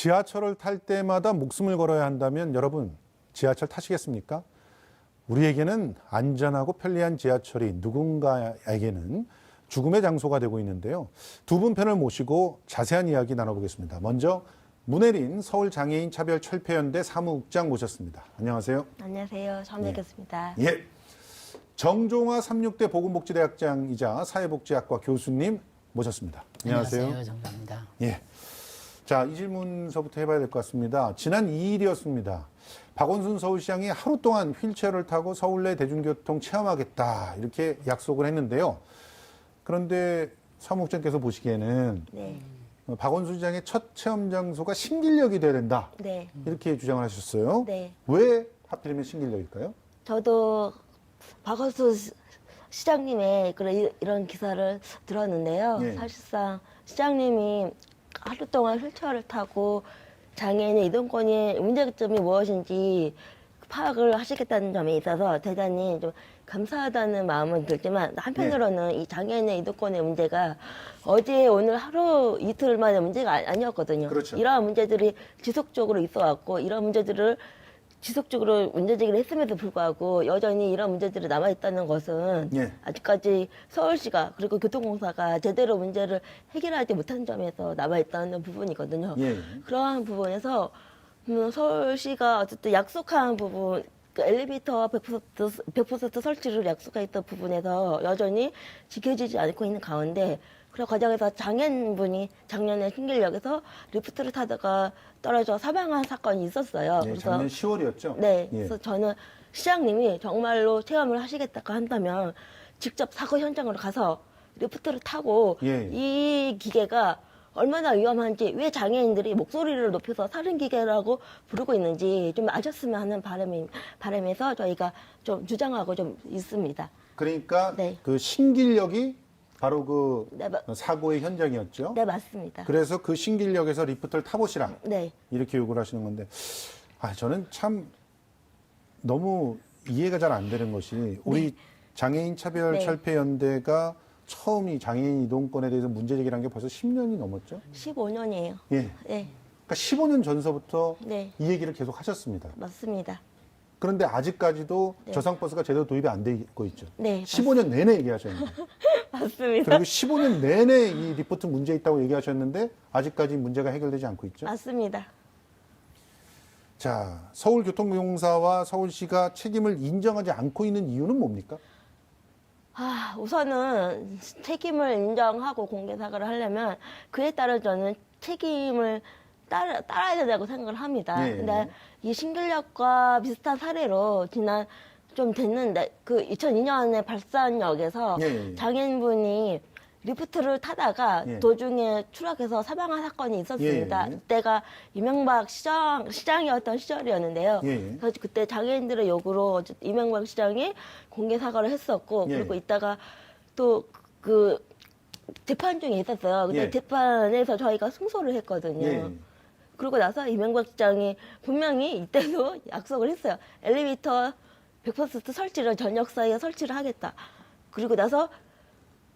지하철을 탈 때마다 목숨을 걸어야 한다면 여러분 지하철 타시겠습니까? 우리에게는 안전하고 편리한 지하철이 누군가에게는 죽음의 장소가 되고 있는데요. 두 분 편을 모시고 자세한 이야기 나눠보겠습니다. 먼저 문혜린 서울장애인차별철폐연대 사무국장 모셨습니다. 안녕하세요. 안녕하세요. 처음 뵙겠습니다. 예. 정종화 36대 보건복지대학장이자 사회복지학과 교수님 모셨습니다. 안녕하세요. 안녕하세요. 정답입니다. 예. 자, 이 질문서부터 해봐야 될 것 같습니다. 지난 2일이었습니다. 박원순 서울시장이 하루 동안 휠체어를 타고 서울 내 대중교통 체험하겠다 이렇게 약속을 했는데요. 그런데 사무국장께서 보시기에는 네. 박원순 시장의 첫 체험 장소가 신길역이 돼야 된다. 네. 이렇게 주장을 하셨어요. 네. 왜 하필이면 신길역일까요? 저도 박원순 시장님의 이런 기사를 들었는데요. 예. 사실상 시장님이 하루 동안 휠체어를 타고 장애인의 이동권의 문제점이 무엇인지 파악을 하시겠다는 점에 있어서 대단히 좀 감사하다는 마음은 들지만 한편으로는 이 장애인의 이동권의 문제가 어제 오늘 하루 이틀 만의 문제가 아니었거든요. 그렇죠. 이러한 문제들이 지속적으로 있어왔고 이런 문제들을 지속적으로 문제제기를 했음에도 불구하고 여전히 이런 문제들이 남아있다는 것은 예. 아직까지 서울시가 그리고 교통공사가 제대로 문제를 해결하지 못한 점에서 남아있다는 부분이거든요. 예. 그러한 부분에서 서울시가 어쨌든 약속한 부분, 그 엘리베이터 100% 설치를 약속했던 부분에서 여전히 지켜지지 않고 있는 가운데 그런 과정에서 장애인분이 작년에 신길역에서 리프트를 타다가 떨어져 사망한 사건이 있었어요. 네, 작년 10월이었죠? 네, 예. 그래서 저는 시장님이 정말로 체험을 하시겠다고 한다면 직접 사고 현장으로 가서 리프트를 타고 예. 이 기계가 얼마나 위험한지 왜 장애인들이 목소리를 높여서 살인 기계라고 부르고 있는지 좀 아셨으면 하는 바람에서 저희가 좀 주장하고 좀 있습니다. 그러니까 네. 그 신길역이 바로 그 네, 사고의 현장이었죠? 네, 맞습니다. 그래서 그 신길역에서 리프트를 타보시라. 네. 이렇게 요구를 하시는 건데, 저는 참 너무 이해가 잘 안 되는 것이 우리 장애인 차별 네. 철폐연대가 처음 이 장애인 이동권에 대해서 문제 제기를 한 게 벌써 10년이 넘었죠? 15년이에요. 예. 네, 그러니까 15년 전서부터 네, 이 얘기를 계속 하셨습니다. 맞습니다. 그런데 아직까지도 네. 저상버스가 제대로 도입이 안 되고 있죠. 네, 15년 내내 얘기하셨는데. 맞습니다. 그리고 15년 내내 이 리포트 문제 있다고 얘기하셨는데 아직까지 문제가 해결되지 않고 있죠. 맞습니다. 자, 서울교통공사와 서울시가 책임을 인정하지 않고 있는 이유는 뭡니까? 우선은 책임을 인정하고 공개 사과를 하려면 그에 따라 저는 책임을 따라야 된다고 생각을 합니다. 예. 근데 이 신길역과 비슷한 사례로 지난 좀 됐는데 그 2002년에 발산역에서 예. 장애인분이 리프트를 타다가 예. 도중에 추락해서 사망한 사건이 있었습니다. 예. 그때가 이명박 시장이었던 시절이었는데요. 예. 그래서 그때 장애인들의 요구로 어쨌든 이명박 시장이 공개 사과를 했었고 예. 그리고 이따가 또 그 재판 중에 있었어요. 근데 예. 재판에서 저희가 승소를 했거든요. 예. 그러고 나서 이명박 시장이 분명히 이때도 약속을 했어요. 엘리베이터 100% 설치를 저녁 사이에 설치를 하겠다. 그리고 나서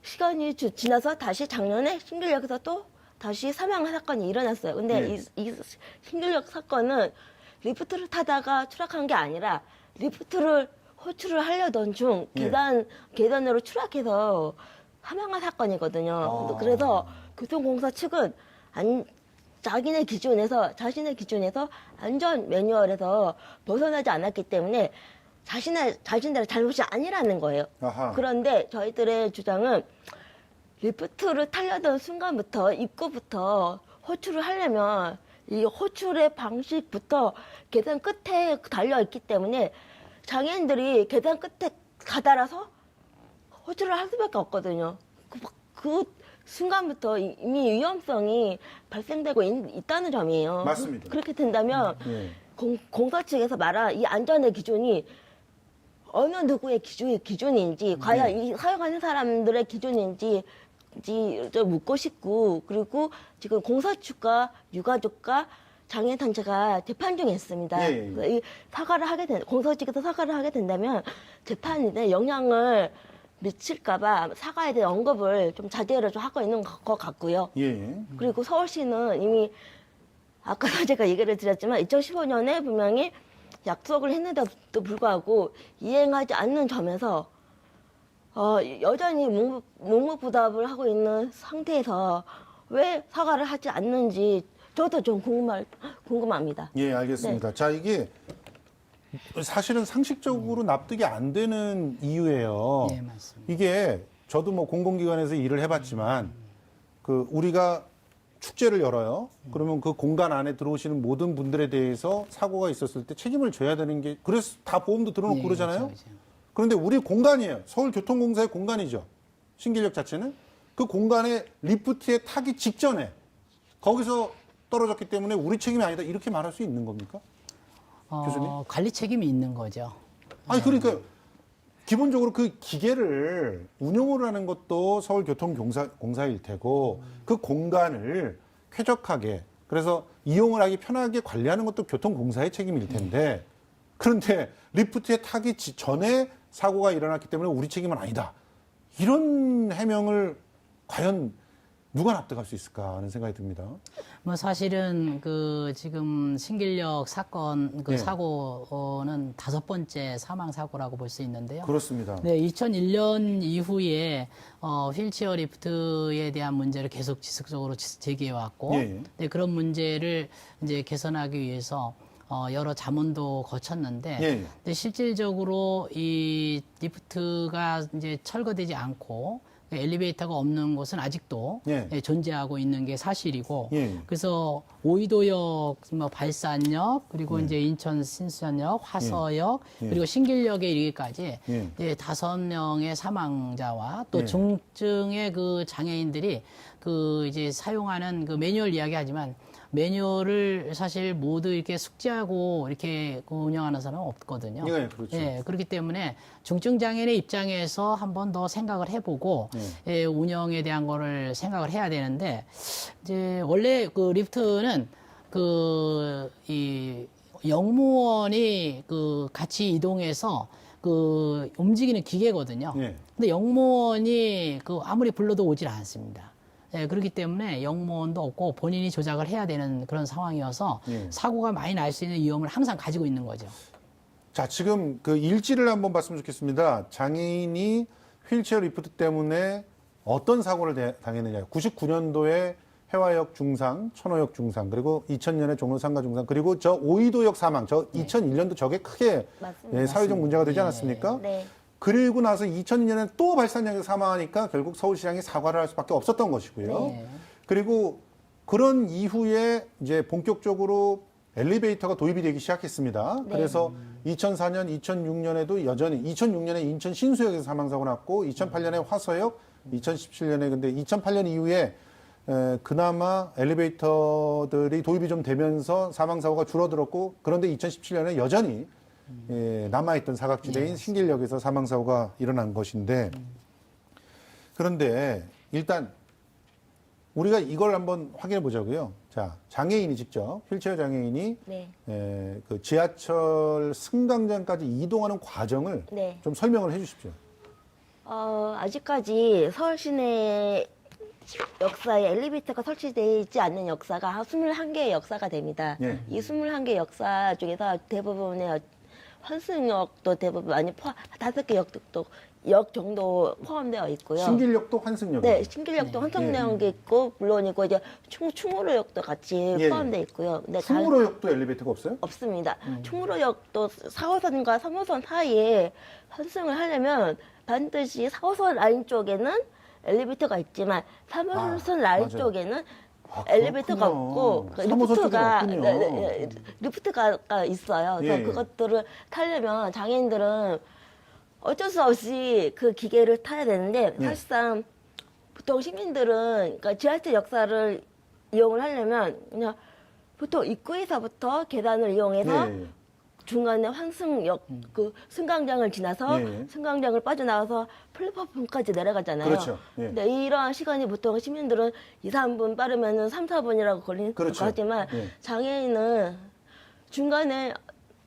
시간이 지나서 다시 작년에 신길역에서 또 다시 사망 사건이 일어났어요. 근데 네. 이 신길역 사건은 리프트를 타다가 추락한 게 아니라 리프트를 호출을 하려던 중 예. 계단으로 추락해서 사망한 사건이거든요. 그래서 교통공사 측은 자신의 기준에서 안전 매뉴얼에서 벗어나지 않았기 때문에 자신들의 잘못이 아니라는 거예요. 아하. 그런데 저희들의 주장은 리프트를 타려던 순간부터 입구부터 호출을 하려면 이 호출의 방식부터 계단 끝에 달려 있기 때문에 장애인들이 계단 끝에 가달아서 호출을 할 수밖에 없거든요. 그 순간부터 이미 위험성이 발생되고 있다는 점이에요. 맞습니다. 그렇게 된다면 예. 공사 측에서 말한 이 안전의 기준이 어느 누구의 기준인지 과연 이 사용하는 사람들의 기준인지 좀 묻고 싶고 그리고 지금 공사 측과 유가족과 장애단체가 재판 중에 있습니다. 예. 그래서 이 공사 측에서 사과를 하게 된다면 재판에 영향을 미칠까봐 사과에 대한 언급을 좀 자제를 좀 하고 있는 것 같고요. 예. 그리고 서울시는 이미 아까 제가 얘기를 드렸지만 2015년에 분명히 약속을 했는데도 불구하고 이행하지 않는 점에서 여전히 묵묵부답을 하고 있는 상태에서 왜 사과를 하지 않는지 저도 좀 궁금합니다. 예, 알겠습니다. 자, 이게 사실은 상식적으로 납득이 안 되는 이유예요. 네, 맞습니다. 이게 저도 뭐 공공기관에서 일을 해봤지만 그 우리가 축제를 열어요. 그러면 그 공간 안에 들어오시는 모든 분들에 대해서 사고가 있었을 때 책임을 져야 되는 게 그래서 다 보험도 들어놓고 예, 그러잖아요. 그렇죠, 그렇죠. 그런데 우리 공간이에요. 서울교통공사의 공간이죠. 신길역 자체는 그 공간에 리프트에 타기 직전에 거기서 떨어졌기 때문에 우리 책임이 아니다 이렇게 말할 수 있는 겁니까? 교수님? 관리 책임이 있는 거죠. 아니 그러니까 기본적으로 그 기계를 운영을 하는 것도 서울교통공사일 테고 그 공간을 쾌적하게 그래서 이용을 하기 편하게 관리하는 것도 교통공사의 책임일 텐데 그런데 리프트에 타기 전에 사고가 일어났기 때문에 우리 책임은 아니다. 이런 해명을 과연 누가 납득할 수 있을까 하는 생각이 듭니다. 뭐 사실은 그 지금 신길역 사건 그 네. 사고는 5번째 사망 사고라고 볼 수 있는데요. 그렇습니다. 네, 2001년 이후에 휠체어 리프트에 대한 문제를 계속 지속적으로 제기해 왔고, 예. 네, 그런 문제를 이제 개선하기 위해서 여러 자문도 거쳤는데, 예. 근데 실질적으로 이 리프트가 이제 철거되지 않고 엘리베이터가 없는 곳은 아직도 예. 존재하고 있는 게 사실이고, 예. 그래서 오이도역, 뭐 발산역, 그리고 이제 인천 신선역, 화서역, 예. 그리고 신길역에 이르기까지 예. 5명의 사망자와 또 예. 중증의 그 장애인들이 그 이제 사용하는 그 매뉴얼 이야기하지만 매뉴얼을 사실 모두 이렇게 숙지하고 이렇게 그 운영하는 사람은 없거든요. 예, 그렇죠. 예, 그렇기 때문에 중증 장애인의 입장에서 한 번 더 생각을 해보고 예, 운영에 대한 거를 생각을 해야 되는데 이제 원래 그 리프트는 그 이 영무원이 그 같이 이동해서 그 움직이는 기계거든요. 예. 근데 영무원이 그 아무리 불러도 오질 않습니다. 예, 그렇기 때문에 영무원도 없고 본인이 조작을 해야 되는 그런 상황이어서 예. 사고가 많이 날 수 있는 위험을 항상 가지고 있는 거죠. 자, 지금 그 일지를 한번 봤으면 좋겠습니다. 장애인이 휠체어 리프트 때문에 어떤 사고를 당했느냐. 99년도에 해화역 중상, 천호역 중상, 그리고 2000년에 종로 상가 중상, 그리고 저 오이도역 사망, 저 2001년도 저게 크게 맞습니다. 예, 사회적 문제가 되지 예. 않았습니까? 네. 그리고 나서 2002년에 또 발산역에서 사망하니까 결국 서울시장이 사과를 할 수밖에 없었던 것이고요. 네. 그리고 그런 이후에 이제 본격적으로 엘리베이터가 도입이 되기 시작했습니다. 네. 그래서 2004년, 2006년에도 여전히 2006년에 인천 신수역에서 사망사고 났고 2008년에 화서역, 2017년에 근데 2008년 이후에 그나마 엘리베이터들이 도입이 좀 되면서 사망사고가 줄어들었고 그런데 2017년에 여전히 남아있던 사각지대인 신길역에서 사망사고가 일어난 것인데 그런데 일단 우리가 이걸 한번 확인해 보자고요. 자, 장애인이 직접 휠체어 장애인이 네. 그 지하철 승강장까지 이동하는 과정을 네. 좀 설명을 해 주십시오. 아직까지 서울 시내 역사에 엘리베이터가 설치되어 있지 않는 역사가 21개의 역사가 됩니다. 예. 이 21개 역사 중에서 대부분의 환승역도 대부분 아니 5개 역 정도 포함되어 있고요. 신길역도 환승역이죠. 네, 신길역도 환승역이 있고 물론이고 이제 충무로역도 같이 예. 포함되어 있고요. 근데 충무로역도 엘리베이터가 없어요? 없습니다. 충무로역도 4호선과 3호선 사이에 환승을 하려면 반드시 4호선 라인 쪽에는 엘리베이터가 있지만 3호선 라인 맞아요. 쪽에는 아, 엘리베이터가 그렇군요. 없고 그 3호선 쪽에는 없군요. 리프트가 있어요. 그래서 예. 그것들을 타려면 장애인들은 어쩔 수 없이 그 기계를 타야 되는데 예. 사실상 보통 시민들은 그러니까 지하철 역사를 이용을 하려면 그냥 보통 입구에서부터 계단을 이용해서 예. 중간에 환승역 그 승강장을 지나서 예. 승강장을 빠져나와서 플랫폼까지 내려가잖아요. 그렇죠. 예. 근데 이러한 시간이 보통 시민들은 2, 3분 빠르면은 3, 4분이라고 걸리는 그렇죠. 것 하지만 예. 장애인은 중간에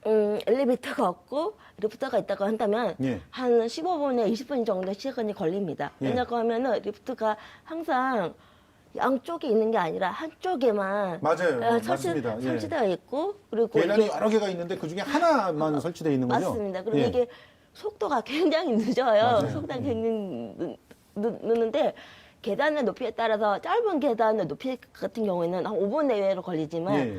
엘리베이터가 없고 리프트가 있다고 한다면 예. 한 15분에 20분 정도 시간이 걸립니다. 예. 왜냐고 하면은 리프트가 항상 양쪽에 있는 게 아니라 한쪽에만 맞아요. 맞습니다. 예. 설치되어 있고 그리고 계단이 이게 여러 개가 있는데 그 중에 하나만 설치되어 있는 거죠? 맞습니다. 그리고 예. 이게 속도가 굉장히 늦어요. 맞아요. 속도가 굉장히 늦는데 계단의 높이에 따라서 짧은 계단의 높이 같은 경우에는 한 5분 내외로 걸리지만 예.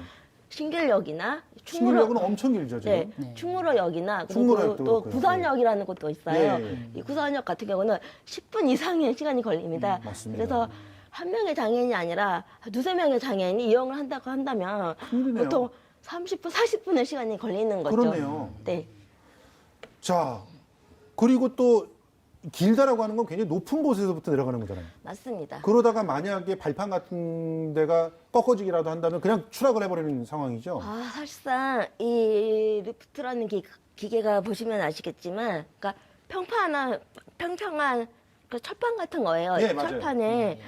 신길역이나 신길역은 엄청 길죠, 지금. 네, 네. 충무로역이나 그리고 충무로역도 또 그렇고요. 부산역이라는 곳도 있어요. 예. 이 부산역 같은 경우는 10분 이상의 시간이 걸립니다. 맞습니다. 그래서 한 명의 장애인이 아니라 두세 명의 장애인이 이용을 한다고 한다면 큰일이네요. 보통 30분, 40분의 시간이 걸리는 거죠. 그렇네요. 네. 자, 그리고 또 길다라고 하는 건 굉장히 높은 곳에서부터 내려가는 거잖아요. 맞습니다. 그러다가 만약에 발판 같은 데가 꺾어지기라도 한다면 그냥 추락을 해버리는 상황이죠. 사실상 이 리프트라는 기계가 보시면 아시겠지만, 그러니까 평평한 그 철판 같은 거예요. 예, 맞아요. 철판에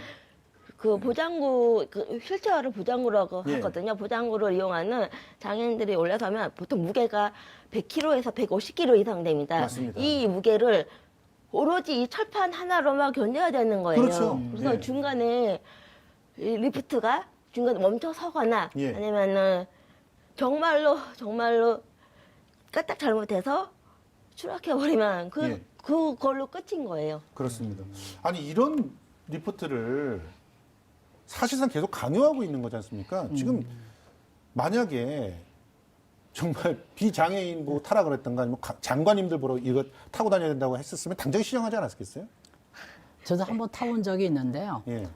그 보장구, 그 휠체어를 보장구라고 예. 하거든요. 보장구를 이용하는 장애인들이 올라서면 보통 무게가 100kg에서 150kg 이상 됩니다. 맞습니다. 이 무게를 오로지 이 철판 하나로만 견뎌야 되는 거예요. 그렇죠. 그래서 예. 중간에 이 리프트가 중간에 멈춰 서거나 예. 아니면은 정말로 까딱 잘못해서 추락해버리면 예. 그걸로 끝인 거예요. 그렇습니다. 아니 이런 리프트를 사실상 계속 강요하고 있는 거지 않습니까? 지금 만약에 정말 비장애인 보고 타락을 했던가 아니면 장관님들 보러 이거 타고 다녀야 된다고 했었으면 당장 시정하지 않았겠어요? 저도 한번 타본 적이 있는데요. 예.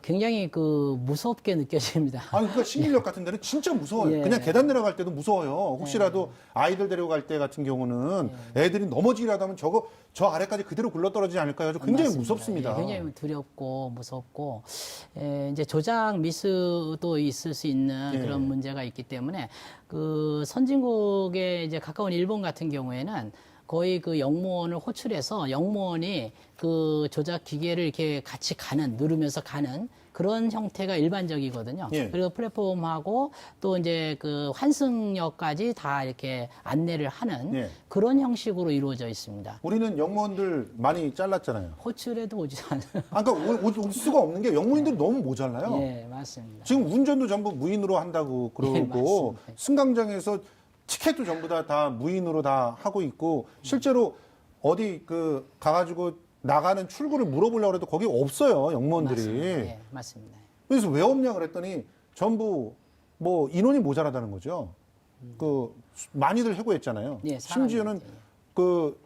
굉장히 그 무섭게 느껴집니다. 아니, 그러니까 신길역 같은 데는 진짜 무서워요. 예. 그냥 계단 내려갈 때도 무서워요. 혹시라도 아이들 데리고 갈 때 같은 경우는 애들이 넘어지기라도 하면 저 아래까지 그대로 굴러떨어지지 않을까 해서 굉장히 맞습니다. 무섭습니다. 예, 굉장히 두렵고 무섭고 이제 조작 미스도 있을 수 있는 예. 그런 문제가 있기 때문에 그 선진국에 이제 가까운 일본 같은 경우에는 거의 그 영무원을 호출해서 영무원이 그 조작 기계를 이렇게 같이 누르면서 가는 그런 형태가 일반적이거든요. 예. 그리고 플랫폼하고 또 이제 그 환승역까지 다 이렇게 안내를 하는 예. 그런 형식으로 이루어져 있습니다. 우리는 영무원들 많이 잘랐잖아요. 호출해도 오지 않아요. 아까 올 수가 없는 게 영무원들이 너무 모자라요. 예, 맞습니다. 지금 운전도 전부 무인으로 한다고 그러고 예, 맞습니다. 승강장에서 티켓도 전부 다 무인으로 다 하고 있고 실제로 어디 그 가가지고 나가는 출구를 물어보려고 해도 거기 없어요 영무원들이. 맞습니다. 예, 맞습니다. 그래서 왜 없냐 그랬더니 전부 뭐 인원이 모자라다는 거죠. 그 많이들 해고했잖아요. 예, 심지어는 사람이, 그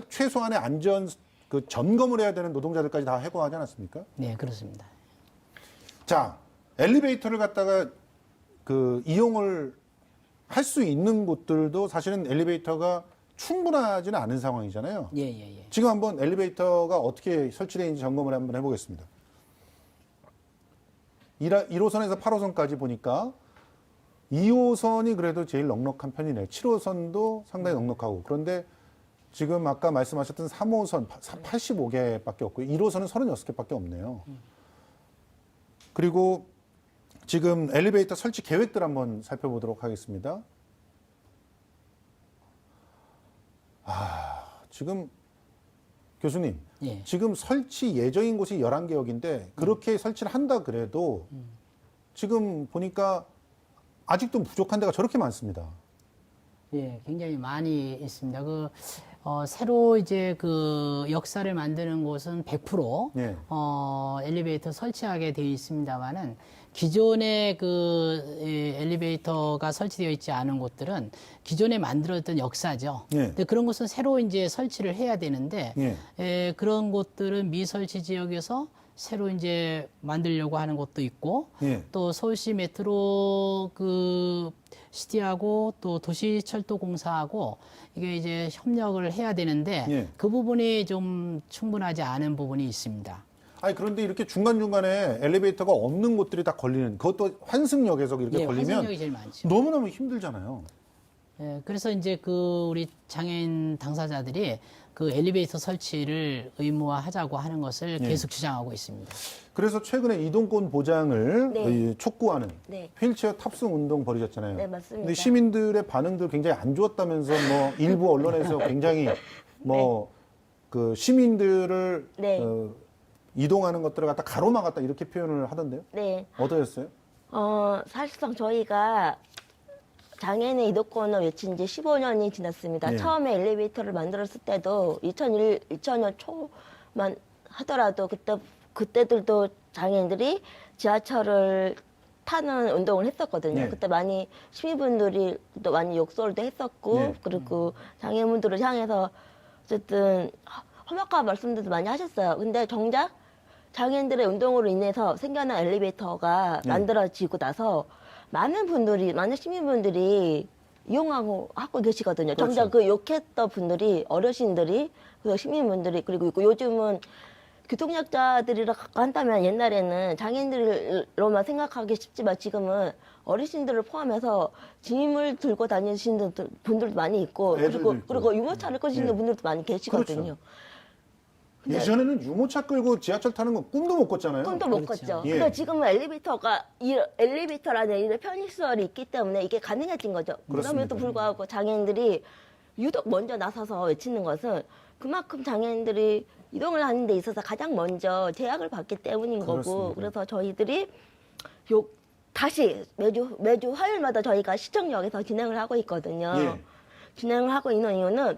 최소한의 안전 그 점검을 해야 되는 노동자들까지 다 해고하지 않았습니까? 네, 그렇습니다. 자, 엘리베이터를 갖다가 그 이용을 할 수 있는 곳들도 사실은 엘리베이터가 충분하지는 않은 상황이잖아요. 예, 예, 예. 지금 한번 엘리베이터가 어떻게 설치되어 있는지 점검을 한번 해보겠습니다. 1호선에서 8호선까지 보니까 2호선이 그래도 제일 넉넉한 편이네요. 7호선도 상당히 넉넉하고. 그런데 지금 아까 말씀하셨던 3호선 85개밖에 없고요. 1호선은 36개밖에 없네요. 그리고 지금 엘리베이터 설치 계획들 한번 살펴보도록 하겠습니다. 지금 교수님, 예. 지금 설치 예정인 곳이 11개역인데 그렇게 설치를 한다 그래도 지금 보니까 아직도 부족한 데가 저렇게 많습니다. 예, 굉장히 많이 있습니다. 새로 이제 그 역사를 만드는 곳은 100% 예. 엘리베이터 설치하게 되어 있습니다만은 기존에 엘리베이터가 설치되어 있지 않은 곳들은 기존에 만들어졌던 역사죠. 예. 근데 그런 곳은 새로 이제 설치를 해야 되는데 예. 그런 곳들은 미설치 지역에서 새로 이제 만들려고 하는 곳도 있고 예. 또 서울시 메트로 그 시티하고 또 도시철도공사하고 이게 이제 협력을 해야 되는데 예. 그 부분이 좀 충분하지 않은 부분이 있습니다. 아니 그런데 이렇게 중간중간에 엘리베이터가 없는 곳들이 다 걸리는 그것도 환승역에서 이렇게 예, 걸리면 환승역이 제일 많죠. 너무너무 힘들잖아요. 예, 그래서 이제 그 우리 장애인 당사자들이 그 엘리베이터 설치를 의무화하자고 하는 것을 예. 계속 주장하고 있습니다. 그래서 최근에 이동권 보장을 네. 촉구하는 네. 휠체어 탑승 운동 벌이셨잖아요. 네, 맞습니다. 근데 시민들의 반응들 굉장히 안 좋았다면서 뭐 일부 언론에서 굉장히 뭐 그 시민들을 네. 이동하는 것들을 갖다 가로막았다 이렇게 표현을 하던데요. 네. 어떠셨어요? 사실상 저희가 장애인의 이동권을 외친 지 15년이 지났습니다. 네. 처음에 엘리베이터를 만들었을 때도 2000년 초만 하더라도 그때들도 장애인들이 지하철을 타는 운동을 했었거든요. 네. 그때 많이 시민분들이 또 많이 욕설도 했었고 네. 그리고 장애인분들을 향해서 어쨌든 험악한 말씀들도 많이 하셨어요. 근데 정작 장애인들의 운동으로 인해서 생겨난 엘리베이터가 네. 만들어지고 나서 많은 시민분들이 이용하고 하고 계시거든요. 그렇죠. 정작 그 욕했던 분들이 어르신들이 그 시민분들이 그리고 요즘은 교통약자들이라 한다면 옛날에는 장애인들로만 생각하기 쉽지만 지금은 어르신들을 포함해서 짐을 들고 다니시는 분들도 많이 있고 애들도 있고. 그리고 유모차를 끄시는 예. 분들도 많이 계시거든요. 그렇죠. 근데 예전에는 유모차 끌고 지하철 타는 거 꿈도 못 꿨잖아요. 꿈도 못 그렇죠. 꿨죠. 예. 근데 지금은 엘리베이터라는 이런 편의시설이 있기 때문에 이게 가능해진 거죠. 그렇습니다. 그럼에도 불구하고 장애인들이 유독 먼저 나서서 외치는 것은 그만큼 장애인들이 이동을 하는 데 있어서 가장 먼저 제약을 받기 때문인 거고 그렇습니다. 그래서 저희들이 다시 매주 화요일마다 저희가 시청역에서 진행을 하고 있거든요. 예. 진행을 하고 있는 이유는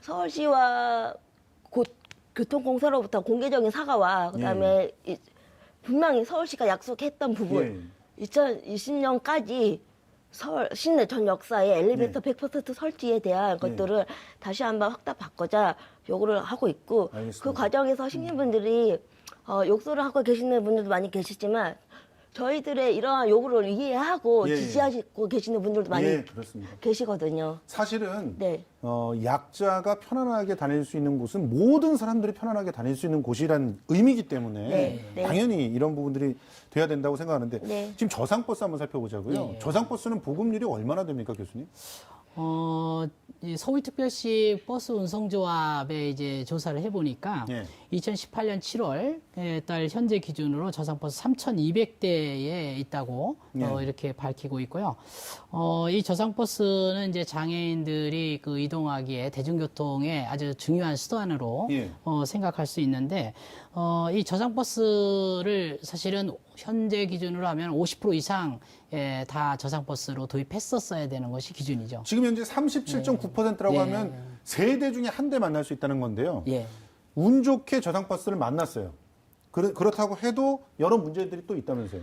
서울시와 교통공사로부터 공개적인 사과와 그다음에 분명히 서울시가 약속했던 부분 2020년까지 서울 시내 전 역사에 엘리베이터 100% 설치에 대한 것들을 다시 한번 확답받고자 요구를 하고 있고 알겠습니다. 그 과정에서 시민분들이 욕설을 하고 계시는 분들도 많이 계시지만 저희들의 이러한 요구를 이해하고 예. 지지하고 계시는 분들도 많이 예, 그렇습니다. 계시거든요. 사실은 네. 약자가 편안하게 다닐 수 있는 곳은 모든 사람들이 편안하게 다닐 수 있는 곳이란 의미이기 때문에 네. 당연히 이런 부분들이 돼야 된다고 생각하는데 네. 지금 저상버스 한번 살펴보자고요. 예. 저상버스는 보급률이 얼마나 됩니까, 교수님? 이 서울특별시 버스 운송조합에 이제 조사를 해보니까 예. 2018년 7월 달 현재 기준으로 저상버스 3,200대에 있다고 예. 이렇게 밝히고 있고요. 이 저상버스는 이제 장애인들이 그 이동하기에 대중교통의 아주 중요한 수단으로 예. 생각할 수 있는데 이 저상버스를 사실은 현재 기준으로 하면 50% 이상 다 저상버스로 도입했었어야 되는 것이 기준이죠. 지금 현재 37.9%라고 예. 하면 세 대 중에 한 대 만날 수 있다는 건데요. 예. 운 좋게 저상버스를 만났어요. 그렇다고 해도 여러 문제들이 또 있다면서요.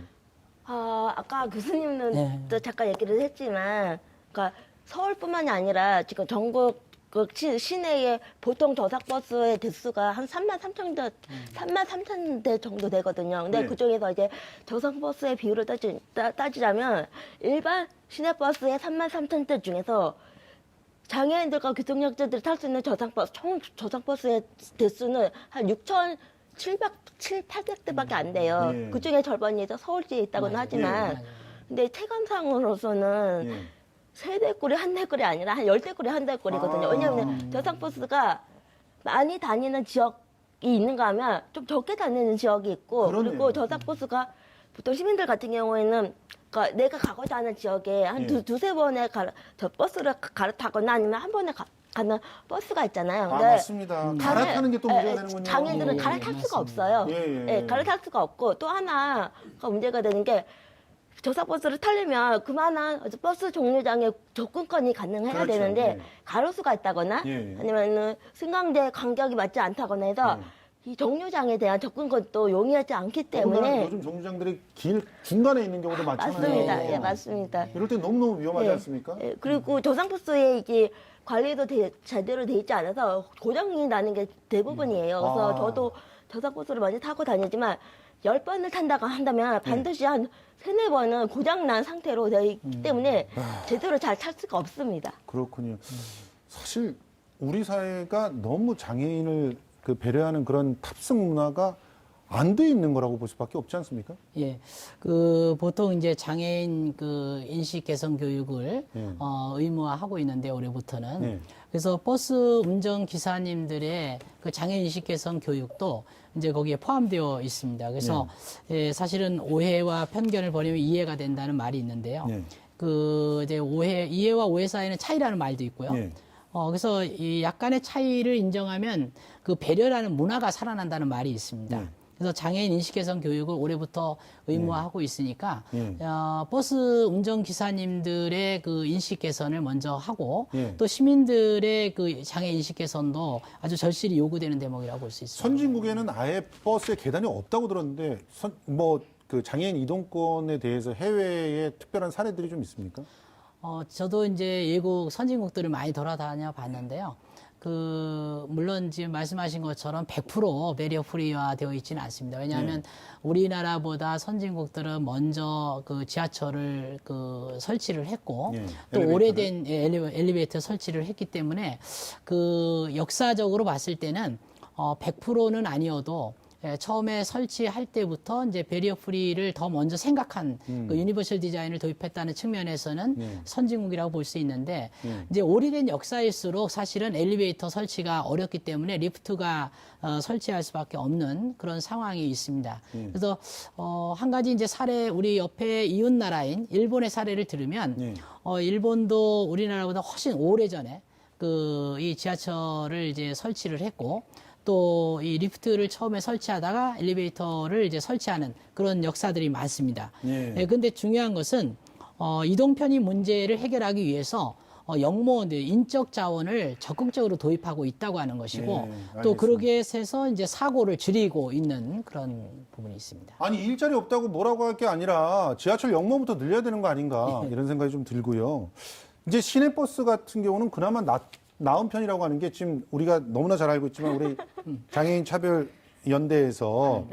아까 교수님은 네. 또 잠깐 얘기를 했지만, 그러니까 서울뿐만이 아니라 지금 전국 그 시내에 보통 저상버스의 대수가 한 33,000대 정도 되거든요. 근데 네. 그 중에서 이제 저상버스의 비율을 따지자면 일반 시내버스의 33,000대 중에서 장애인들과 교통약자들이 탈 수 있는 총 저상버스의 대수는 한 6,700-800대밖에 안 돼요. 예. 그 중에 절반이 이제 서울시에 있다고는 맞아요. 하지만, 맞아요. 근데 체감상으로서는 예. 세 대꼴이 한 대꼴이 아니라 한 10대꼴이 한 대꼴이거든요. 아. 왜냐하면 저상버스가 많이 다니는 지역이 있는가 하면 좀 적게 다니는 지역이 있고, 그러네요. 그리고 저상버스가 보통 시민들 같은 경우에는 그러니까 내가 가고자 하는 지역에 한 예. 두세 번에 저 버스를 갈아타거나 아니면 한 번에 가는 버스가 있잖아요. 아, 맞습니다. 갈아타는 게 또 문제가 되는군요. 장애인들은 예, 갈아탈 수가 맞습니다. 없어요. 예. 갈아탈 수가 없고 또 하나가 문제가 되는 게 저상버스를 타려면 그만한 버스 종류장에 접근권이 가능해야 그렇죠. 되는데 예. 가로수가 있다거나 예. 아니면은 승강제 간격이 맞지 않다거나 해서 이 정류장에 대한 접근권도 용이하지 않기 더군다나 때문에 요즘 정류장들이 길 중간에 있는 경우도 많잖아요. 맞습니다. 예, 맞습니다. 이럴 때 너무너무 위험하지 예. 않습니까? 예, 그리고 저상버스에 이게 관리도 제대로 돼 있지 않아서 고장이 나는 게 대부분이에요. 그래서 아. 저도 저상버스를 많이 타고 다니지만 10번을 탄다고 한다면 반드시 한 3-4번은 고장난 상태로 되어 있기 때문에 제대로 잘 탈 수가 없습니다. 그렇군요. 사실 우리 사회가 너무 장애인을 배려하는 그런 탑승 문화가 안 돼 있는 거라고 볼 수밖에 없지 않습니까? 예, 보통 이제 장애인 인식 개선 교육을 예. 의무화하고 있는데 올해부터는 예. 그래서 버스 운전 기사님들의 그 장애인 인식 개선 교육도 이제 거기에 포함되어 있습니다. 그래서 네. 사실은 오해와 편견을 버리면 이해가 된다는 말이 있는데요. 예. 이해와 오해 사이에는 차이라는 말도 있고요. 예. 그래서 이 약간의 차이를 인정하면 그 배려라는 문화가 살아난다는 말이 있습니다. 그래서 장애인 인식 개선 교육을 올해부터 의무화하고 있으니까 버스 운전 기사님들의 그 인식 개선을 먼저 하고 또 시민들의 그 장애 인식 개선도 아주 절실히 요구되는 대목이라고 볼 수 있습니다. 선진국에는 아예 버스에 계단이 없다고 들었는데 그 장애인 이동권에 대해서 해외에 특별한 사례들이 좀 있습니까? 저도 이제 외국 선진국들을 많이 돌아다녀 봤는데요. 물론 지금 말씀하신 것처럼 100% 배리어 프리화 되어 있지는 않습니다. 왜냐하면 우리나라보다 선진국들은 먼저 그 지하철을 설치를 했고 또 엘리베이터를? 오래된 엘리베이터 설치를 했기 때문에 그 역사적으로 봤을 때는 100%는 아니어도 처음에 설치할 때부터 이제 배리어 프리를 더 먼저 생각한 그 유니버셜 디자인을 도입했다는 측면에서는 선진국이라고 볼 수 있는데 이제 오래된 역사일수록 사실은 엘리베이터 설치가 어렵기 때문에 리프트가 설치할 수밖에 없는 그런 상황이 있습니다. 그래서 한 가지 이제 사례 우리 옆에 이웃 나라인 일본의 사례를 들으면 일본도 우리나라보다 훨씬 오래전에 이 지하철을 이제 설치를 했고 또 이 리프트를 처음에 설치하다가 엘리베이터를 이제 설치하는 그런 역사들이 많습니다. 근데 중요한 것은 이동 편의 문제를 해결하기 위해서 영무원들 인적 자원을 적극적으로 도입하고 있다고 하는 것이고 또 그러기에 해서 이제 사고를 줄이고 있는 그런 부분이 있습니다. 아니 일자리 없다고 뭐라고 할 게 아니라 지하철 역모부터 늘려야 되는 거 아닌가 이런 생각이 좀 들고요. 이제 시내버스 같은 경우는 그나마 나은 편이라고 하는 게 지금 우리가 너무나 잘 알고 있지만 우리 장애인 차별 연대에서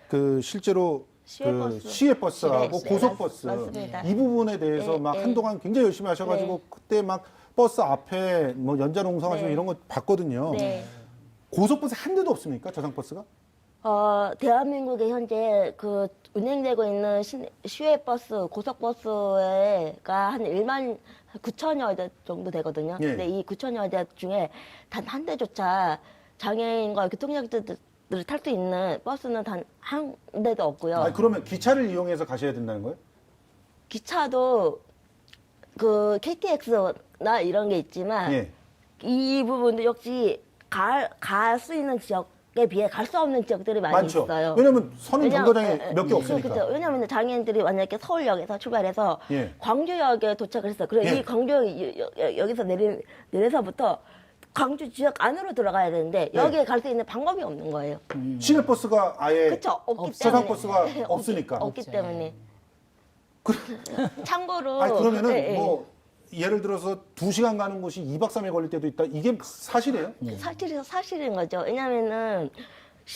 그 실제로 시외버스하고 네, 고속버스 맞습니다. 이 부분에 대해서 막 한동안 굉장히 열심히 하셔가지고 그때 막 버스 앞에 뭐 연자 농성하시고 이런 거 봤거든요. 고속버스 한 대도 없습니까? 저상버스가? 대한민국에 현재 그 운행되고 있는 시외버스, 고속버스가 한 1만 9천여 대 정도 되거든요. 근데 이 9천여 대 중에 단 한 대조차 장애인과 교통약자들을 탈 수 있는 버스는 단 한 대도 없고요. 아니, 그러면 기차를 이용해서 가셔야 된다는 거예요? 기차도 그 KTX나 이런 게 있지만 이 부분도 역시 갈 수 있는 지역에 비해 갈 수 없는 지역들이 많이 많죠. 있어요. 왜냐면 선은 정거장에 몇 개 없으니까. 그렇죠. 왜냐하면 장애인들이 만약에 서울역에서 출발해서 광주역에 도착을 했어요. 그래 이 광주역 여기서 내려서부터 광주 지역 안으로 들어가야 되는데 여기에 갈 수 있는 방법이 없는 거예요. 시내버스가 아예 그렇죠. 없기 때문에. 저상버스가 없으니까. 없기 때문에. 참고로 아니 그러면은 뭐 예를 들어서 2시간 가는 곳이 2박 3일 걸릴 때도 있다. 이게 사실이에요? 사실인 거죠. 왜냐면은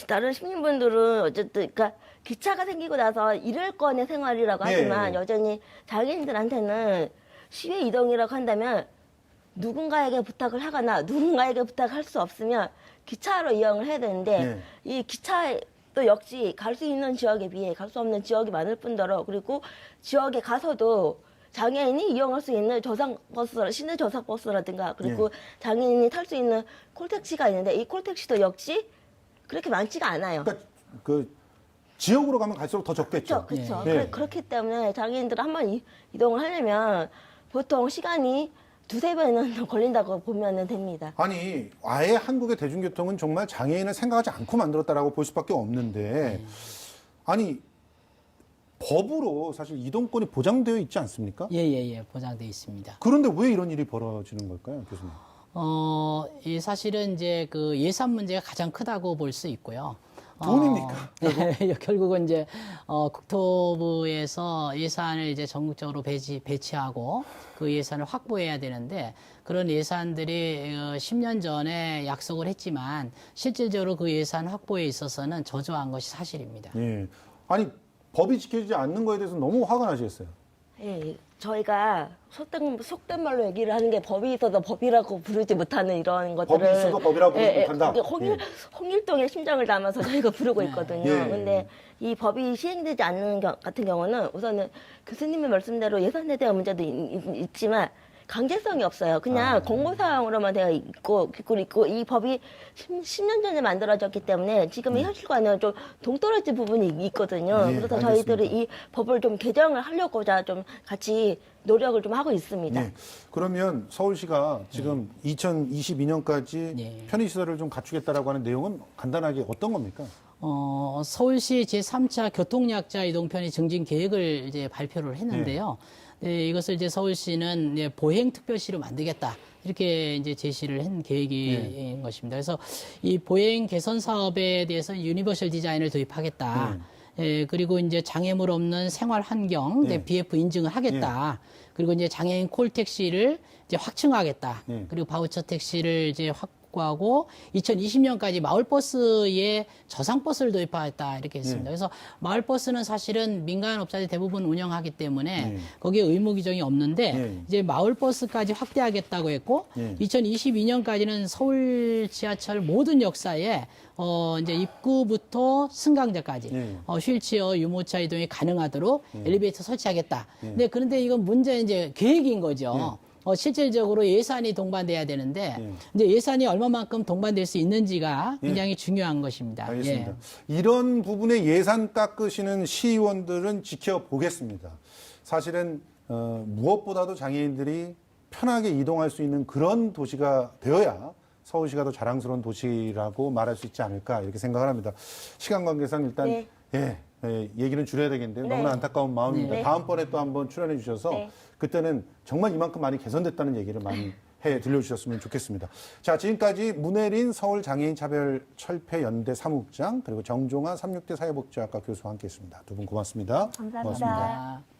다른 시민분들은 어쨌든 그러니까 기차가 생기고 나서 일일권의 생활이라고 하지만 여전히 장애인들한테는 시외 이동이라고 한다면 누군가에게 부탁을 하거나 누군가에게 부탁할 수 없으면 기차로 이용을 해야 되는데 이 기차도 역시 갈 수 있는 지역에 비해 갈 수 없는 지역이 많을 뿐더러 그리고 지역에 가서도 장애인이 이용할 수 있는 시내 저상버스라든가 그리고 장애인이 탈 수 있는 콜택시가 있는데 이 콜택시도 역시 그렇게 많지가 않아요. 그러니까 그 지역으로 가면 갈수록 더 적겠죠. 그렇죠. 그렇기 때문에 장애인들 한번 이동을 하려면 보통 시간이 2-3배는 더 걸린다고 보면 됩니다. 아니 아예 한국의 대중교통은 정말 장애인을 생각하지 않고 만들었다라고 볼 수밖에 없는데 아니 법으로 사실 이동권이 보장되어 있지 않습니까? 보장되어 있습니다. 그런데 왜 이런 일이 벌어지는 걸까요, 교수님? 이 사실은 이제 그 예산 문제가 가장 크다고 볼 수 있고요. 돈입니까? 결국은 이제 국토부에서 예산을 이제 전국적으로 배치하고 그 예산을 확보해야 되는데 그런 예산들이 10년 전에 약속을 했지만 실질적으로 그 예산 확보에 있어서는 저조한 것이 사실입니다. 아니 법이 지켜지지 않는 거에 대해서 너무 화가 나시겠어요. 저희가 속된 말로 얘기를 하는 게 법이 있어서 법이라고 부르지 못하는 이런 것들을 법이 있어도 법이라고 부르지 못한다. 홍일동의 심정을 담아서 저희가 부르고 있거든요. 근데 이 법이 시행되지 않는 같은 경우는 우선은 교수님의 말씀대로 예산에 대한 문제도 있지만 강제성이 없어요. 그냥 공고사항으로만 되어 있고 이 법이 10년 전에 만들어졌기 때문에 지금의 현실과는 좀 동떨어진 부분이 있거든요. 네, 그래서 알겠습니다. 저희들이 이 법을 좀 개정을 하려고자 좀 같이 노력을 좀 하고 있습니다. 네. 그러면 서울시가 지금 2022년까지 네. 편의시설을 좀 갖추겠다라고 하는 내용은 간단하게 어떤 겁니까? 서울시 제3차 교통약자 이동편의 증진 계획을 이제 발표를 했는데요. 네, 이것을 이제 서울시는 이제 보행특별시로 만들겠다. 이렇게 이제 제시를 한 계획인 것입니다. 그래서 이 보행 개선 사업에 대해서 유니버셜 디자인을 도입하겠다. 그리고 이제 장애물 없는 생활 환경, BF 인증을 하겠다. 그리고 이제 장애인 콜택시를 이제 확충하겠다. 그리고 바우처 택시를 이제 확보하고 2020년까지 마을버스에 저상버스를 도입하겠다 이렇게 했습니다. 그래서 마을버스는 사실은 민간 업자들이 대부분 운영하기 때문에 거기에 의무 규정이 없는데 이제 마을버스까지 확대하겠다고 했고 2022년까지는 서울 지하철 모든 역사에 이제 입구부터 승강장까지 휠체어 유모차 이동이 가능하도록 엘리베이터 설치하겠다. 그런데 이건 문제 이제 계획인 거죠. 실질적으로 예산이 동반돼야 되는데 이제 예산이 얼마만큼 동반될 수 있는지가 굉장히 중요한 것입니다. 알겠습니다. 이런 부분에 예산 깎으시는 시의원들은 지켜보겠습니다. 사실은 무엇보다도 장애인들이 편하게 이동할 수 있는 그런 도시가 되어야 서울시가 더 자랑스러운 도시라고 말할 수 있지 않을까 이렇게 생각을 합니다. 시간 관계상 일단 얘기는 줄여야 되겠는데요. 너무나 안타까운 마음입니다. 다음번에 또 한번 출연해 주셔서 그때는 정말 이만큼 많이 개선됐다는 얘기를 많이 해 들려주셨으면 좋겠습니다. 자, 지금까지 문혜린 서울장애인차별철폐연대 사무국장 그리고 정종아 36대 사회복지학과 교수와 함께했습니다. 두 분 고맙습니다. 감사합니다. 고맙습니다.